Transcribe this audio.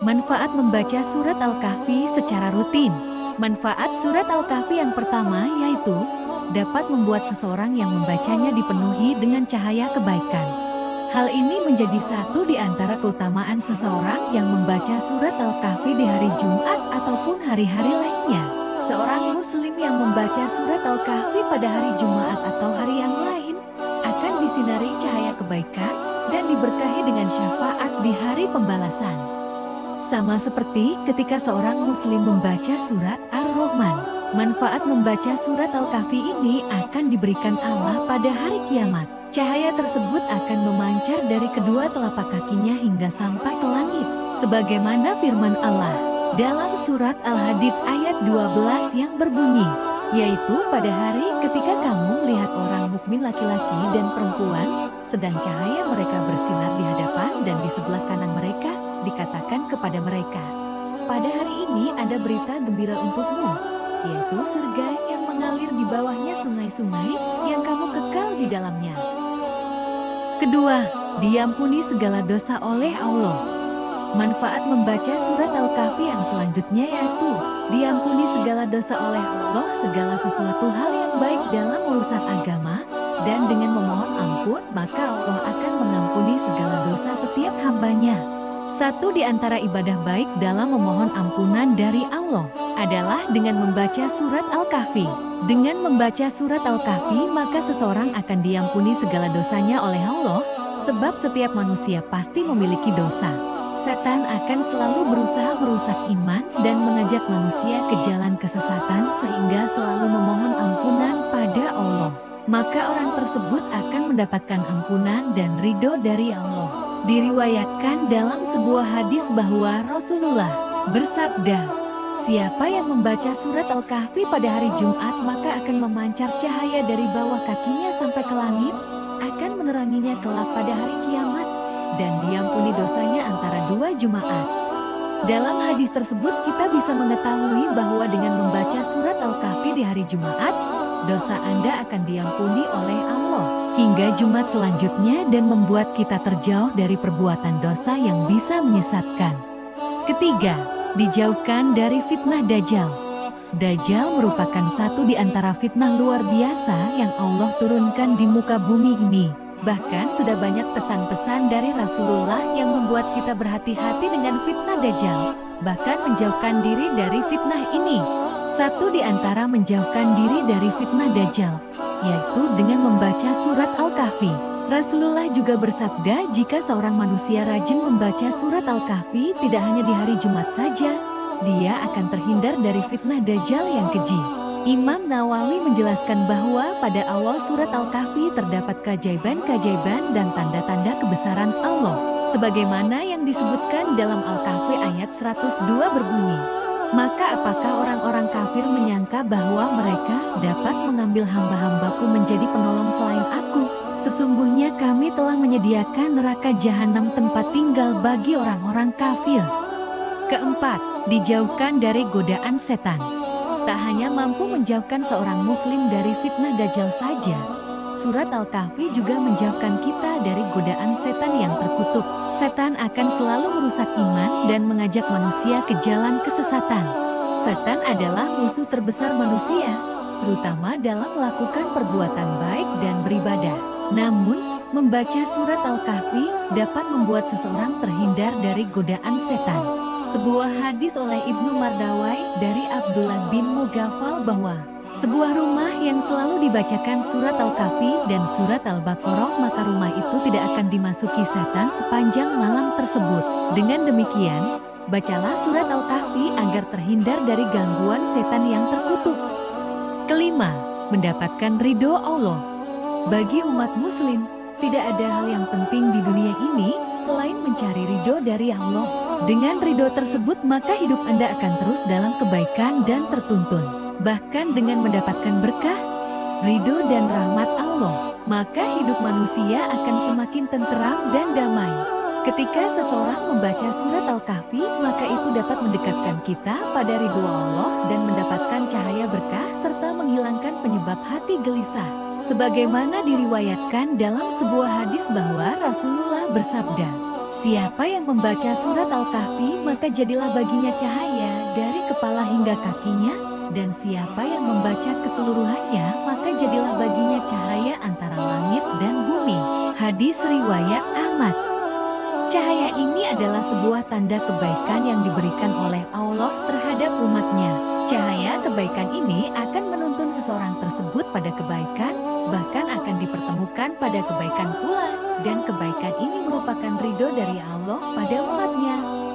Manfaat membaca surat Al-Kahfi secara rutin. Manfaat surat Al-Kahfi yang pertama yaitu dapat membuat seseorang yang membacanya dipenuhi dengan cahaya kebaikan. Hal ini menjadi satu di antara keutamaan seseorang yang membaca surat Al-Kahfi di hari Jumat ataupun hari-hari lainnya. Seorang muslim yang membaca surat Al-Kahfi pada hari Jumat atau hari yang lain akan disinari cahaya kebaikan dan diberkahi dengan syafaat di hari pembalasan. Sama seperti ketika seorang muslim membaca surat Ar-Rahman. Manfaat membaca surat Al-Kahfi ini akan diberikan Allah pada hari kiamat. Cahaya tersebut akan memancar dari kedua telapak kakinya hingga sampai ke langit. Sebagaimana firman Allah dalam surat Al-Hadid ayat 12 yang berbunyi, yaitu pada hari ketika kamu melihat orang mukmin laki-laki dan perempuan, sedang cahaya mereka bersinar di hadapan dan di sebelah kanan mereka, dikatakan kepada mereka, pada hari ini ada berita gembira untukmu, yaitu surga yang mengalir di bawahnya sungai-sungai yang kamu kekal di dalamnya. Kedua, diampuni segala dosa oleh Allah. Manfaat membaca surat Al-Kahfi yang selanjutnya yaitu diampuni segala dosa oleh Allah, segala sesuatu hal yang baik dalam urusan agama, dan dengan memohon ampun maka Allah akan mengampuni segala dosa setiap hambanya. Satu di antara ibadah baik dalam memohon ampunan dari Allah adalah dengan membaca surat Al-Kahfi. Dengan membaca surat Al-Kahfi maka seseorang akan diampuni segala dosanya oleh Allah, sebab setiap manusia pasti memiliki dosa. Setan akan selalu berusaha merusak iman dan mengajak manusia ke jalan kesesatan sehingga selalu memohon ampunan pada Allah. Maka orang tersebut akan mendapatkan ampunan dan ridho dari Allah. Diriwayatkan dalam sebuah hadis bahwa Rasulullah bersabda, siapa yang membaca surat Al-Kahfi pada hari Jumat maka akan memancar cahaya dari bawah kakinya sampai ke langit, akan meneranginya kelak pada hari kiamat, dan diampuni dosanya antara dua Jumat. Dalam hadis tersebut kita bisa mengetahui bahwa dengan membaca surat Al-Kahfi di hari Jumat, dosa Anda akan diampuni oleh Allah hingga Jumat selanjutnya dan membuat kita terjauh dari perbuatan dosa yang bisa menyesatkan. Ketiga, dijauhkan dari fitnah Dajjal. Dajjal merupakan satu di antara fitnah luar biasa yang Allah turunkan di muka bumi ini. Bahkan sudah banyak pesan-pesan dari Rasulullah yang membuat kita berhati-hati dengan fitnah Dajjal, bahkan menjauhkan diri dari fitnah ini. Satu di antara menjauhkan diri dari fitnah Dajjal, yaitu dengan membaca surat Al-Kahfi. Rasulullah juga bersabda jika seorang manusia rajin membaca surat Al-Kahfi tidak hanya di hari Jumat saja, dia akan terhindar dari fitnah Dajjal yang keji. Imam Nawawi menjelaskan bahwa pada awal surat Al-Kahfi terdapat keajaiban-keajaiban dan tanda-tanda kebesaran Allah. Sebagaimana yang disebutkan dalam Al-Kahfi ayat 102 berbunyi, maka apakah orang-orang kafir menyangka bahwa mereka dapat mengambil hamba-hambaku menjadi penolong selain aku? Sesungguhnya kami telah menyediakan neraka jahanam tempat tinggal bagi orang-orang kafir. Keempat, dijauhkan dari godaan setan. Tak hanya mampu menjauhkan seorang muslim dari fitnah Dajjal saja, surat Al-Kahfi juga menjauhkan kita dari godaan setan yang terkutuk. Setan akan selalu merusak iman dan mengajak manusia ke jalan kesesatan. Setan adalah musuh terbesar manusia, terutama dalam melakukan perbuatan baik dan beribadah. Namun, membaca surat Al-Kahfi dapat membuat seseorang terhindar dari godaan setan. Sebuah hadis oleh Ibnu Mardawai dari Abdullah bin Mughaffal bahwa sebuah rumah yang selalu dibacakan surat Al-Kahfi dan surat Al-Baqarah maka rumah itu tidak akan dimasuki setan sepanjang malam tersebut. Dengan demikian, bacalah surat Al-Kahfi agar terhindar dari gangguan setan yang terkutuk. Kelima, mendapatkan ridho Allah. Bagi umat muslim, tidak ada hal yang penting di dunia ini selain mencari ridho dari Allah. Dengan ridho tersebut maka hidup Anda akan terus dalam kebaikan dan tertuntun. Bahkan dengan mendapatkan berkah, ridho dan rahmat Allah, maka hidup manusia akan semakin tenteram dan damai. Ketika seseorang membaca surat Al-Kahfi, maka itu dapat mendekatkan kita pada ridho Allah dan mendapatkan cahaya berkah serta menghilangkan penyebab hati gelisah. Sebagaimana diriwayatkan dalam sebuah hadis bahwa Rasulullah bersabda, Siapa yang membaca surat Al-Kahfi maka jadilah baginya cahaya dari kepala hingga kakinya, dan siapa yang membaca keseluruhannya maka jadilah baginya cahaya antara langit dan bumi. Hadis riwayat Ahmad. Cahaya ini adalah sebuah tanda kebaikan yang diberikan oleh Allah terhadap umatnya. Cahaya kebaikan ini akan menuntun seseorang tersebut pada kebaikan, bahkan akan dipertemukan pada kebaikan pula, dan kebaikan ini merupakan ridho dari Allah pada umatnya.